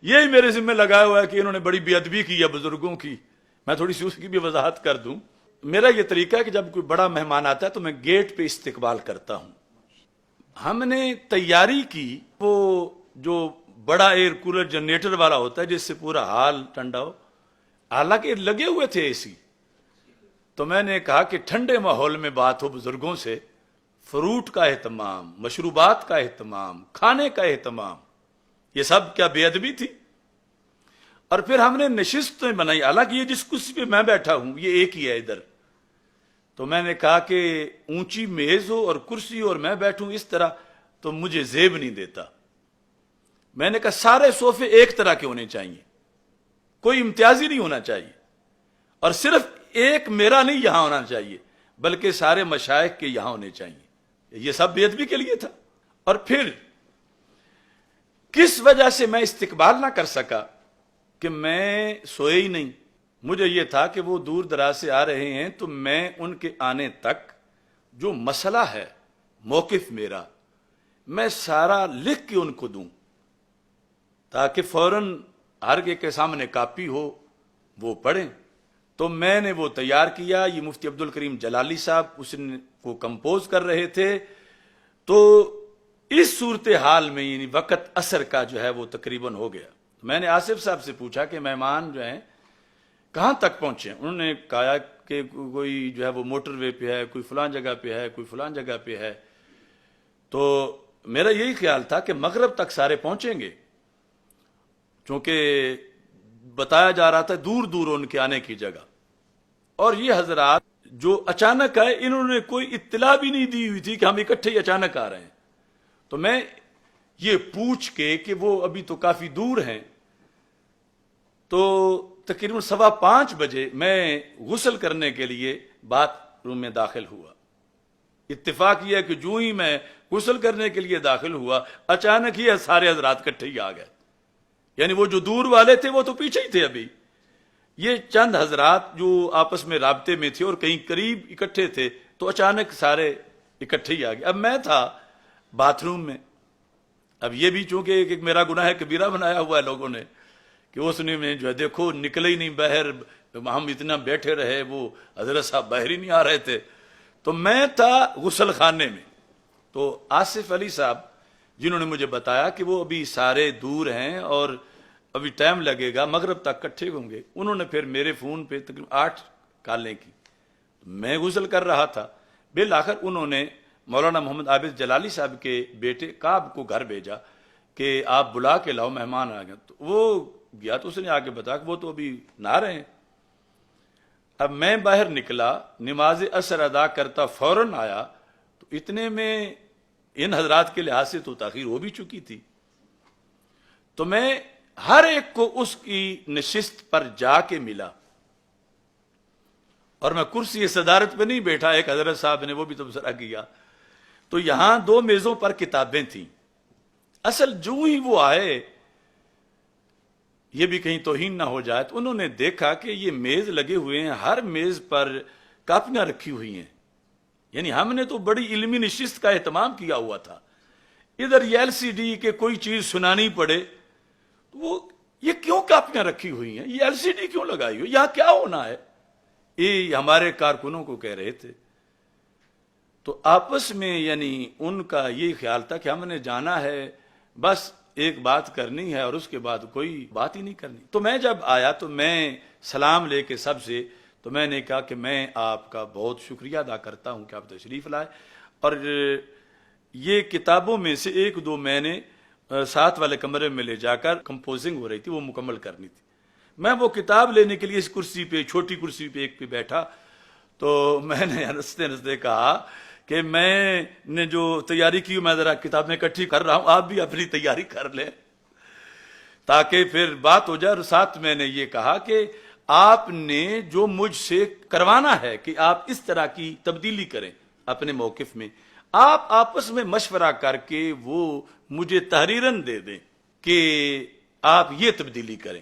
یہی میرے ذمہ لگایا ہوا ہے کہ انہوں نے بڑی بے ادبی کی ہے بزرگوں کی. میں تھوڑی سی اس کی بھی وضاحت کر دوں. میرا یہ طریقہ ہے کہ جب کوئی بڑا مہمان آتا ہے تو میں گیٹ پہ استقبال کرتا ہوں. ہم نے تیاری کی وہ جو بڑا ایئر کولر جنریٹر والا ہوتا ہے جس سے پورا ہال ٹھنڈا ہو. حالانکہ لگے ہوئے تھے اے سی. تو میں نے کہا کہ ٹھنڈے ماحول میں بات ہو بزرگوں سے، فروٹ کا اہتمام، مشروبات کا اہتمام، کھانے کا اہتمام، یہ سب کیا بے ادبی تھی؟ اور پھر ہم نے نشستیں بنائی. حالانکہ یہ جس کرسی پہ میں بیٹھا ہوں یہ ایک ہی ہے ادھر. تو میں نے کہا کہ اونچی میز ہو اور کرسی اور میں بیٹھوں اس طرح تو مجھے زیب نہیں دیتا. میں نے کہا سارے صوفے ایک طرح کے ہونے چاہیے، کوئی امتیازی نہیں ہونا چاہیے، اور صرف ایک میرا نہیں یہاں ہونا چاہیے بلکہ سارے مشائخ کے یہاں ہونے چاہیے. یہ سب بے ادبی کے لیے تھا. اور پھر کس وجہ سے میں استقبال نہ کر سکا کہ میں سوئے ہی نہیں. مجھے یہ تھا کہ وہ دور دراز سے آ رہے ہیں تو میں ان کے آنے تک جو مسئلہ ہے، موقف میرا، میں سارا لکھ کے ان کو دوں تاکہ فوراً ہر کے سامنے کاپی ہو، وہ پڑھیں. تو میں نے وہ تیار کیا. یہ مفتی عبد الکریم جلالی صاحب اس کو کمپوز کر رہے تھے. تو اس صورتحال میں یعنی وقت عصر کا جو ہے وہ تقریباً ہو گیا. میں نے آصف صاحب سے پوچھا کہ مہمان جو ہیں کہاں تک پہنچے. انہوں نے کہا کہ کوئی جو ہے وہ موٹر وے پہ ہے، کوئی فلان جگہ پہ ہے، کوئی فلان جگہ پہ ہے. تو میرا یہی خیال تھا کہ مغرب تک سارے پہنچیں گے، چونکہ بتایا جا رہا تھا دور دور ان کے آنے کی جگہ. اور یہ حضرات جو اچانک آئے انہوں نے کوئی اطلاع بھی نہیں دی ہوئی تھی کہ ہم اکٹھے ہی اچانک آ رہے ہیں. تو میں یہ پوچھ کے کہ وہ ابھی تو کافی دور ہیں، تو تقریباً 5:15 بجے میں غسل کرنے کے لیے باتھ روم میں داخل ہوا. اتفاق یہ ہے کہ جو ہی میں غسل کرنے کے لیے داخل ہوا اچانک ہی سارے حضرات اکٹھے ہی آ گئے. یعنی وہ جو دور والے تھے وہ تو پیچھے ہی تھے. ابھی یہ چند حضرات جو آپس میں رابطے میں تھے اور کہیں قریب اکٹھے تھے تو اچانک سارے اکٹھے ہی آ گئے. اب میں تھا باتھ روم میں. اب یہ بھی چونکہ ایک میرا گناہ ہے کبیرہ بنایا ہوا ہے لوگوں نے کہ اس نے میں جو ہے دیکھو نکلے ہی نہیں باہر، ہم اتنا بیٹھے رہے، وہ حضرت صاحب باہر ہی نہیں آ رہے تھے. تو میں تھا غسل خانے میں. تو آصف علی صاحب جنہوں نے مجھے بتایا کہ وہ ابھی سارے دور ہیں اور ابھی ٹائم لگے گا، مغرب تک اکٹھے ہوں گے، انہوں نے پھر میرے فون پہ تقریباً 8 کالیں کی. میں غسل کر رہا تھا. بالآخر انہوں نے مولانا محمد عابد جلالی صاحب کے بیٹے کعب کو گھر بھیجا کہ آپ بلا کے لاؤ، مہمان آ گئے. تو وہ گیا تو اس نے آ کے بتایا کہ وہ تو ابھی نہ رہے ہیں. اب میں باہر نکلا، نماز عصر ادا کرتا فوراً آیا تو اتنے میں ان حضرات کے لحاظ سے تو تاخیر ہو بھی چکی تھی. تو میں ہر ایک کو اس کی نشست پر جا کے ملا، اور میں کرسی صدارت پہ نہیں بیٹھا. ایک حضرت صاحب نے وہ بھی تبصرہ کیا. تو یہاں 2 میزوں پر کتابیں تھیں. اصل جو ہی وہ آئے، یہ بھی کہیں توہین نہ ہو جائے، تو انہوں نے دیکھا کہ یہ میز لگے ہوئے ہیں، ہر میز پر کاپیاں رکھی ہوئی ہیں. یعنی ہم نے تو بڑی علمی نشست کا اہتمام کیا ہوا تھا. ادھر یہ LCD کے کوئی چیز سنانی پڑے تو وہ یہ کیوں کاپیاں رکھی ہوئی ہیں، یہ LCD کیوں لگائی ہوئی، یہاں کیا ہونا ہے، یہ ہمارے کارکنوں کو کہہ رہے تھے. تو آپس میں یعنی ان کا یہ خیال تھا کہ ہم نے جانا ہے، بس ایک بات کرنی ہے اور اس کے بعد کوئی بات ہی نہیں کرنی. تو میں جب آیا تو میں سلام لے کے سب سے تو میں نے کہا کہ میں آپ کا بہت شکریہ ادا کرتا ہوں کہ آپ تشریف لائے. اور یہ کتابوں میں سے 1-2 میں نے ساتھ والے کمرے میں لے جا کر کمپوزنگ ہو رہی تھی، وہ مکمل کرنی تھی. میں وہ کتاب لینے کے لیے اس کرسی پہ، چھوٹی کرسی پہ ایک پہ بیٹھا. تو میں نے ہنستے ہنستے کہا کہ میں نے جو تیاری کی میں ذرا کتابیں اکٹھی کر رہا ہوں، آپ بھی اپنی تیاری کر لیں تاکہ پھر بات ہو جائے. اور ساتھ میں نے یہ کہا کہ آپ نے جو مجھ سے کروانا ہے کہ آپ اس طرح کی تبدیلی کریں اپنے موقف میں، آپ آپس میں مشورہ کر کے وہ مجھے تحریراً دے دیں کہ آپ یہ تبدیلی کریں،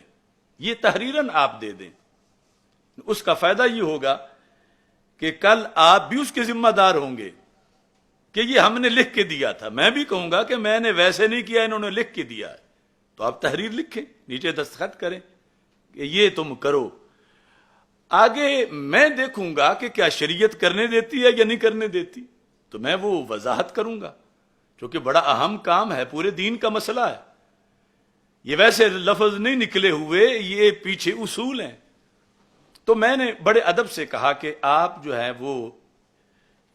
یہ تحریراً آپ دے دیں. اس کا فائدہ یہ ہوگا کہ کل آپ بھی اس کے ذمہ دار ہوں گے کہ یہ ہم نے لکھ کے دیا تھا. میں بھی کہوں گا کہ میں نے ویسے نہیں کیا، انہوں نے لکھ کے دیا ہے. تو آپ تحریر لکھیں، نیچے دستخط کریں کہ یہ تم کرو. آگے میں دیکھوں گا کہ کیا شریعت کرنے دیتی ہے یا نہیں کرنے دیتی، تو میں وہ وضاحت کروں گا، کیونکہ بڑا اہم کام ہے، پورے دین کا مسئلہ ہے. یہ ویسے لفظ نہیں نکلے ہوئے، یہ پیچھے اصول ہیں. تو میں نے بڑے ادب سے کہا کہ آپ جو ہے وہ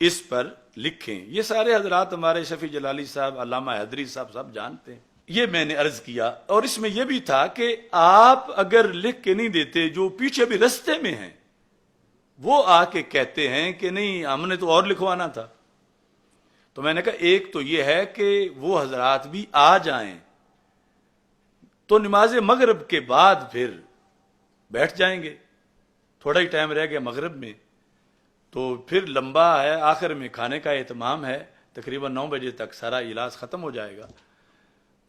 اس پر لکھیں. یہ سارے حضرات ہمارے شفیع جلالی صاحب، علامہ حیدری صاحب سب جانتے ہیں. یہ میں نے عرض کیا، اور اس میں یہ بھی تھا کہ آپ اگر لکھ کے نہیں دیتے، جو پیچھے بھی رستے میں ہیں وہ آ کے کہتے ہیں کہ نہیں ہم نے تو اور لکھوانا تھا. تو میں نے کہا ایک تو یہ ہے کہ وہ حضرات بھی آ جائیں تو نماز مغرب کے بعد پھر بیٹھ جائیں گے، تھوڑا ہی ٹائم رہ گیا مغرب میں، تو پھر لمبا ہے، آخر میں کھانے کا اہتمام ہے، تقریباً 9 بجے تک سارا اجلاس ختم ہو جائے گا.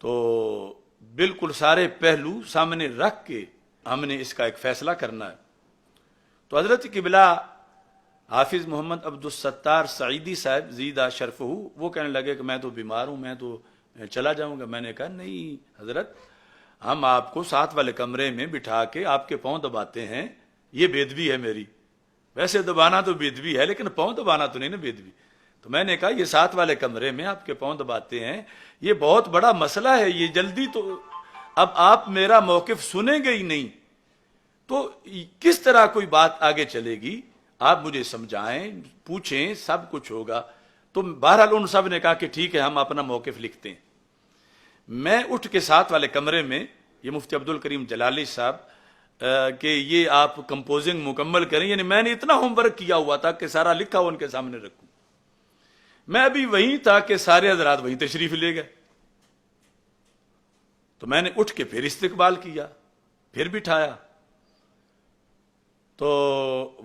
تو بالکل سارے پہلو سامنے رکھ کے ہم نے اس کا ایک فیصلہ کرنا ہے. تو حضرت قبلہ حافظ محمد عبدالستار سعیدی صاحب زیدہ شرفہ وہ کہنے لگے کہ میں تو بیمار ہوں، میں تو چلا جاؤں گا. میں نے کہا نہیں حضرت، ہم آپ کو ساتھ والے کمرے میں بٹھا کے آپ کے پاؤں دباتے ہیں، یہ بے ادبی ہے میری. ویسے دبانا تو بے ادبی ہے، لیکن پاؤں دبانا تو نہیں نا بے ادبی. تو میں نے کہا یہ ساتھ والے کمرے میں آپ کے پاؤں دباتے ہیں، یہ بہت بڑا مسئلہ ہے، یہ جلدی تو اب آپ میرا موقف سنیں گے ہی نہیں تو کس طرح کوئی بات آگے چلے گی. آپ مجھے سمجھائیں، پوچھیں، سب کچھ ہوگا. تو بہرحال ان سب نے کہا کہ ٹھیک ہے ہم اپنا موقف لکھتے ہیں. میں اٹھ کے ساتھ والے کمرے میں، یہ مفتی عبد الکریم جلالی صاحب کہ یہ آپ کمپوزنگ مکمل کریں، یعنی میں نے اتنا ہوم ورک کیا ہوا تھا کہ سارا لکھا ہوا ان کے سامنے رکھوں. میں ابھی وہیں تھا کہ سارے حضرات وہیں تشریف لے گئے. تو میں نے اٹھ کے پھر استقبال کیا، پھر بٹھایا. تو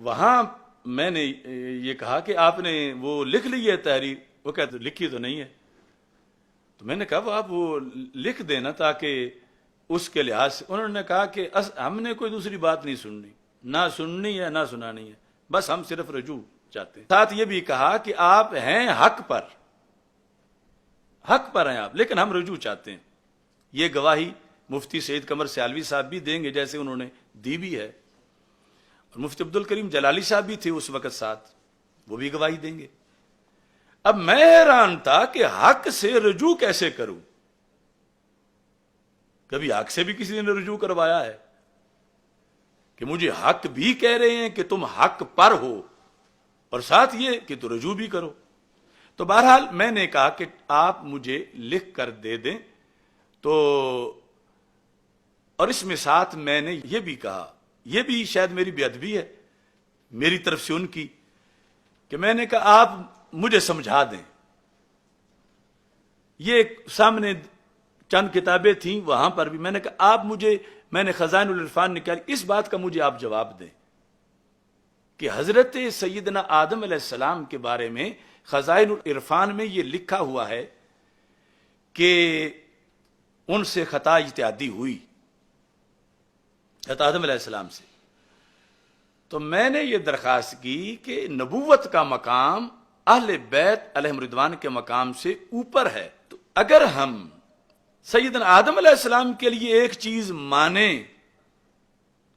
وہاں میں نے یہ کہا کہ آپ نے وہ لکھ لی ہے تحریر؟ وہ کہتے لکھی تو نہیں ہے. تو میں نے کہا وہ آپ وہ لکھ دینا تاکہ اس کے لحاظ سے. انہوں نے کہا کہ ہم نے کوئی دوسری بات نہیں سننی، نہ سننی ہے نہ سنانی ہے، بس ہم صرف رجوع چاہتے ہیں. ساتھ یہ بھی کہا کہ آپ ہیں حق پر ہیں آپ، لیکن ہم رجوع چاہتے ہیں. یہ گواہی مفتی سعید قمر سیالوی صاحب بھی دیں گے جیسے انہوں نے دی بھی ہے، اور مفتی عبد الکریم جلالی صاحب بھی تھے اس وقت ساتھ، وہ بھی گواہی دیں گے. اب میں حیران تھا کہ حق سے رجوع کیسے کروں. کبھی حق سے بھی کسی نے رجوع کروایا ہے کہ مجھے حق بھی کہہ رہے ہیں کہ تم حق پر ہو اور ساتھ یہ کہ تو رجوع بھی کرو. تو بہرحال میں نے کہا کہ آپ مجھے لکھ کر دے دیں. تو اور اس میں ساتھ میں نے یہ بھی کہا، یہ بھی شاید میری بے ادبی ہے میری طرف سے ان کی، کہ میں نے کہا آپ مجھے سمجھا دیں. یہ سامنے چند کتابیں تھیں، وہاں پر بھی میں نے کہا آپ مجھے، میں نے خزائن العرفان نکالی، اس بات کا مجھے آپ جواب دیں کہ حضرت سیدنا آدم علیہ السلام کے بارے میں خزائن العرفان میں یہ لکھا ہوا ہے کہ ان سے خطا اجتہادی ہوئی، حضرت آدم علیہ السلام سے. تو میں نے یہ درخواست کی کہ نبوت کا مقام اہل بیت علیہم رضوان کے مقام سے اوپر ہے، تو اگر ہم سیدنا آدم علیہ السلام کے لیے ایک چیز مانیں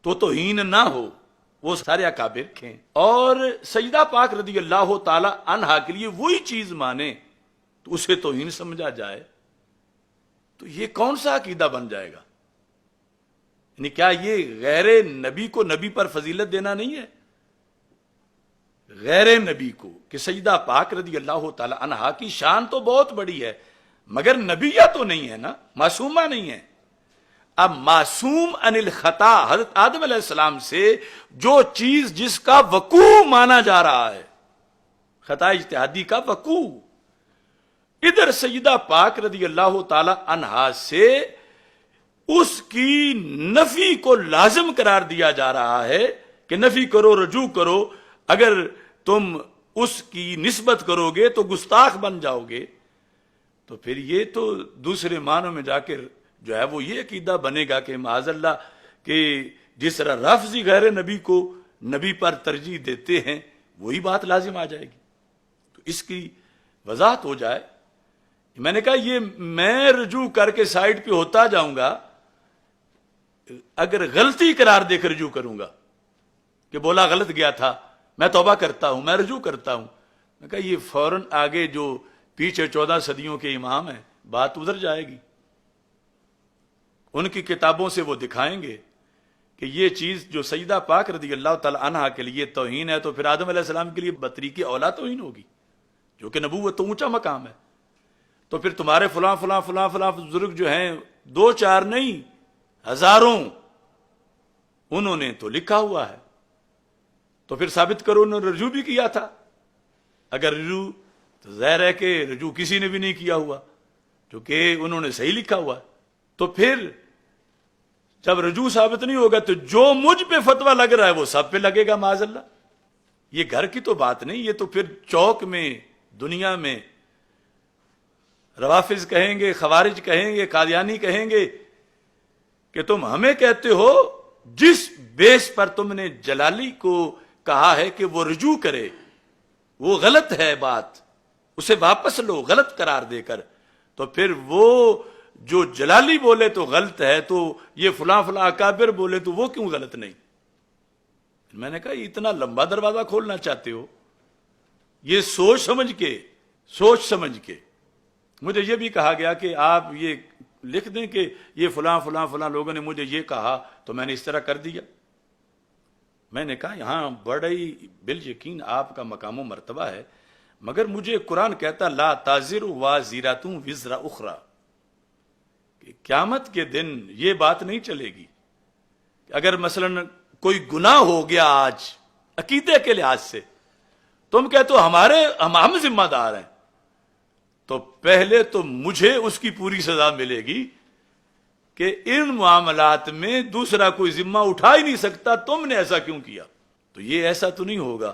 تو توہین نہ ہو، وہ سارے اکابر رکھیں، اور سیدہ پاک رضی اللہ تعالی عنہا کے لیے وہی چیز مانیں تو اسے توہین سمجھا جائے، تو یہ کون سا عقیدہ بن جائے گا؟ یعنی کیا یہ غیر نبی کو نبی پر فضیلت دینا نہیں ہے؟ غیر نبی کو کہ سیدہ پاک رضی اللہ تعالی عنہا کی شان تو بہت بڑی ہے مگر نبیہ تو نہیں ہے نا، معصومہ نہیں ہے. اب معصوم عن الخطا حضرت آدم علیہ السلام سے جو چیز جس کا وقوع مانا جا رہا ہے، خطا اجتہادی کا وقوع، ادھر سیدہ پاک رضی اللہ تعالی عنہا سے اس کی نفی کو لازم قرار دیا جا رہا ہے کہ نفی کرو، رجوع کرو. اگر تم اس کی نسبت کرو گے تو گستاخ بن جاؤ گے. تو پھر یہ تو دوسرے معنوں میں جا کر جو ہے وہ یہ عقیدہ بنے گا کہ معاذ اللہ کہ جس طرح رفضی غیر نبی کو نبی پر ترجیح دیتے ہیں وہی بات لازم آ جائے گی. تو اس کی وضاحت ہو جائے. میں نے کہا یہ میں رجوع کر کے سائڈ پہ ہوتا جاؤں گا اگر غلطی قرار دے کر رجوع کروں گا کہ بولا غلط گیا تھا، میں توبہ کرتا ہوں، میں رجوع کرتا ہوں، میں کہا یہ فوراً آگے جو پیچھے 14 صدیوں کے امام ہیں بات ادھر جائے گی، ان کی کتابوں سے وہ دکھائیں گے کہ یہ چیز جو سیدہ پاک رضی اللہ تعالی عنہا کے لیے توہین ہے تو پھر آدم علیہ السلام کے لیے بطریقی اولاد توہین ہوگی، جو کہ نبوت تو اونچا مقام ہے۔ تو پھر تمہارے فلاں فلاں فلاں فلاں بزرگ جو ہیں 2 4 نہیں ہزاروں، انہوں نے تو لکھا ہوا ہے، تو پھر ثابت کرو انہوں نے رجوع بھی کیا تھا۔ اگر رجوع تو ظاہر ہے کہ رجوع کسی نے بھی نہیں کیا ہوا، کیونکہ انہوں نے صحیح لکھا ہوا ہے۔ تو پھر جب رجوع ثابت نہیں ہوگا تو جو مجھ پہ فتویٰ لگ رہا ہے وہ سب پہ لگے گا معاذ اللہ۔ یہ گھر کی تو بات نہیں، یہ تو پھر چوک میں دنیا میں روافظ کہیں گے، خوارج کہیں گے، قادیانی کہیں گے کہ تم ہمیں کہتے ہو جس بیس پر تم نے جلالی کو کہا ہے کہ وہ رجوع کرے، وہ غلط ہے بات، اسے واپس لو غلط قرار دے کر، تو پھر وہ جو جلالی بولے تو غلط ہے تو یہ فلاں فلاں اکابر بولے تو وہ کیوں غلط نہیں؟ میں نے کہا اتنا لمبا دروازہ کھولنا چاہتے ہو؟ یہ سوچ سمجھ کے مجھے یہ بھی کہا گیا کہ آپ یہ لکھ دیں کہ یہ فلاں فلاں فلاں لوگوں نے مجھے یہ کہا تو میں نے اس طرح کر دیا۔ میں نے کہا یہاں بڑا ہی بالیقین آپ کا مقام و مرتبہ ہے، مگر مجھے قرآن کہتا لا تازر وازرۃ وزر اخری، کہ قیامت کے دن یہ بات نہیں چلے گی کہ اگر مثلا کوئی گناہ ہو گیا آج عقیدے کے لحاظ سے، تم کہتے ہو ہم ذمہ دار ہیں، تو پہلے تو مجھے اس کی پوری سزا ملے گی کہ ان معاملات میں دوسرا کوئی ذمہ اٹھا ہی نہیں سکتا، تم نے ایسا کیوں کیا؟ تو یہ ایسا تو نہیں ہوگا،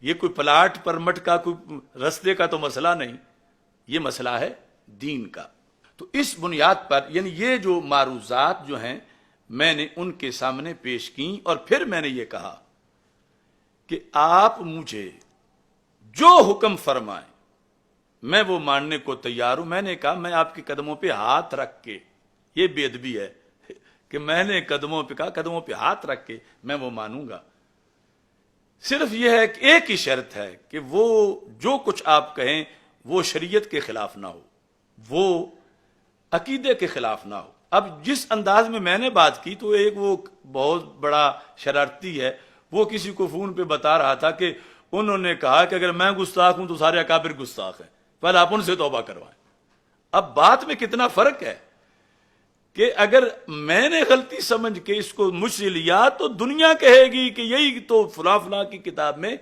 یہ کوئی پلاٹ پرمٹ کا کوئی رستے کا تو مسئلہ نہیں، یہ مسئلہ ہے دین کا۔ تو اس بنیاد پر یعنی یہ جو معروضات جو ہیں میں نے ان کے سامنے پیش کی، اور پھر میں نے یہ کہا کہ آپ مجھے جو حکم فرمائیں میں وہ ماننے کو تیار ہوں۔ میں نے کہا میں آپ کے قدموں پہ ہاتھ رکھ کے، یہ بے ادبی ہے کہ میں نے قدموں پہ کہا، قدموں پہ ہاتھ رکھ کے میں وہ مانوں گا، صرف یہ ہے کہ ایک ہی شرط ہے کہ وہ جو کچھ آپ کہیں وہ شریعت کے خلاف نہ ہو، وہ عقیدے کے خلاف نہ ہو۔ اب جس انداز میں نے بات کی تو ایک وہ بہت بڑا شرارتی ہے، وہ کسی کو فون پہ بتا رہا تھا کہ انہوں نے کہا کہ اگر میں گستاخ ہوں تو سارے اکابر گستاخ ہیں، پہلے آپ ان سے توبہ کروائیں۔ اب بات میں کتنا فرق ہے کہ اگر میں نے غلطی سمجھ کے اس کو مجھ سے لیا تو دنیا کہے گی کہ یہی تو فلاں فلاں کی کتاب میں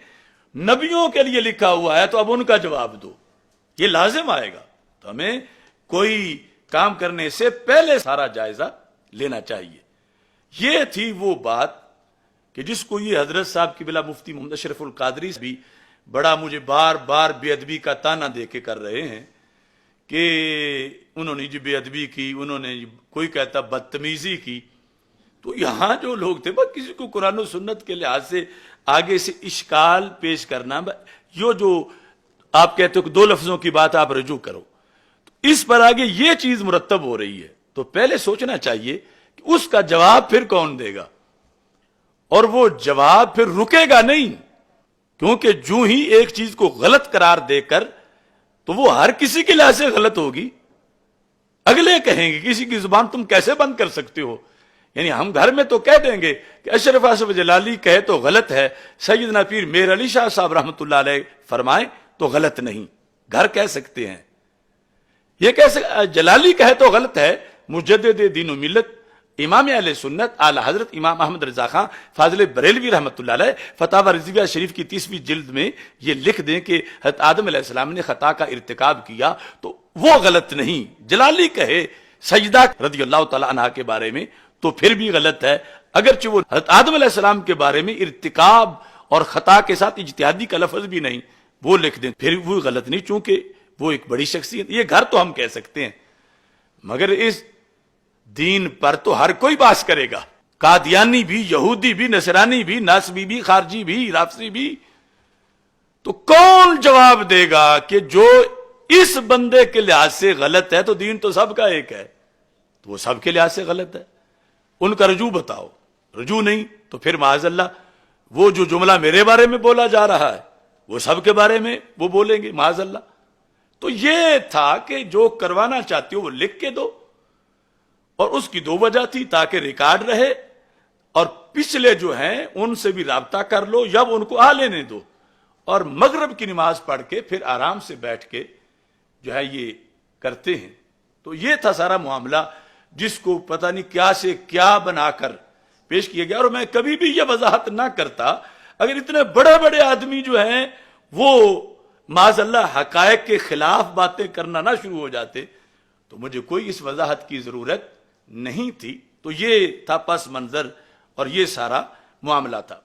نبیوں کے لیے لکھا ہوا ہے، تو اب ان کا جواب دو، یہ لازم آئے گا۔ تو ہمیں کوئی کام کرنے سے پہلے سارا جائزہ لینا چاہیے۔ یہ تھی وہ بات کہ جس کو یہ حضرت صاحب کی بلا مفتی محمد اشرف القادری بھی بڑا مجھے بار بار بے ادبی کا تانا دے کے کر رہے ہیں کہ انہوں نے جی بے ادبی کی، انہوں نے کوئی کہتا بدتمیزی کی۔ تو یہاں جو لوگ تھے بس کسی کو قرآن و سنت کے لحاظ سے آگے سے اشکال پیش کرنا، یہ جو آپ کہتے ہو کہ 2 لفظوں کی بات آپ رجوع کرو، تو اس پر آگے یہ چیز مرتب ہو رہی ہے، تو پہلے سوچنا چاہیے کہ اس کا جواب پھر کون دے گا، اور وہ جواب پھر رکے گا نہیں، کیونکہ جو ہی ایک چیز کو غلط قرار دے کر تو وہ ہر کسی کے لحاظ سے غلط ہوگی، اگلے کہیں گے کسی کی زبان تم کیسے بند کر سکتے ہو؟ یعنی ہم گھر میں تو کہہ دیں گے کہ اشرف آصف جلالی کہے تو غلط ہے، سیدنا پیر میر علی شاہ صاحب رحمۃ اللہ علیہ فرمائیں تو غلط نہیں، گھر کہہ سکتے ہیں۔ یہ کیسے جلالی کہے تو غلط ہے، مجدد دین و ملت امام اہل سنت اعلی حضرت امام احمد رضا خان فاضل بریلوی رحمۃ اللہ علیہ فتاوی رضویہ شریف کی 30ویں جلد میں یہ لکھ دیں کہ حضرت آدم علیہ السلام نے خطا کا ارتکاب کیا تو وہ غلط نہیں۔ جلالی کہے سجدہ رضی اللہ تعالی عنہ کے بارے میں تو پھر بھی غلط ہے، اگرچہ وہ حضرت آدم علیہ السلام کے بارے میں ارتکاب اور خطا کے ساتھ اجتہادی کا لفظ بھی نہیں، وہ لکھ دیں پھر وہ غلط نہیں، چونکہ وہ ایک بڑی شخصیت۔ یہ گھر تو ہم کہہ سکتے ہیں، مگر اس دین پر تو ہر کوئی باس کرے گا، قادیانی بھی، یہودی بھی، نصرانی بھی، ناسبی بھی، خارجی بھی، رافضی بھی۔ تو کون جواب دے گا کہ جو اس بندے کے لحاظ سے غلط ہے تو دین تو سب کا ایک ہے، تو وہ سب کے لحاظ سے غلط ہے۔ ان کا رجوع بتاؤ، رجوع نہیں تو پھر معاذ اللہ وہ جو جملہ میرے بارے میں بولا جا رہا ہے وہ سب کے بارے میں وہ بولیں گے معاذ اللہ۔ تو یہ تھا کہ جو کروانا چاہتے ہو وہ لکھ کے دو، اور اس کی دو وجہ تھی، تاکہ ریکارڈ رہے، اور پچھلے جو ہیں ان سے بھی رابطہ کر لو یا ان کو آ لینے دو، اور مغرب کی نماز پڑھ کے پھر آرام سے بیٹھ کے جو ہے یہ کرتے ہیں۔ تو یہ تھا سارا معاملہ، جس کو پتہ نہیں کیا سے کیا بنا کر پیش کیا گیا۔ اور میں کبھی بھی یہ وضاحت نہ کرتا اگر اتنے بڑے بڑے آدمی جو ہیں وہ معاذ اللہ حقائق کے خلاف باتیں کرنا نہ شروع ہو جاتے تو مجھے کوئی اس وضاحت کی ضرورت نہیں تھی۔ تو یہ تھا پس منظر اور یہ سارا معاملہ تھا۔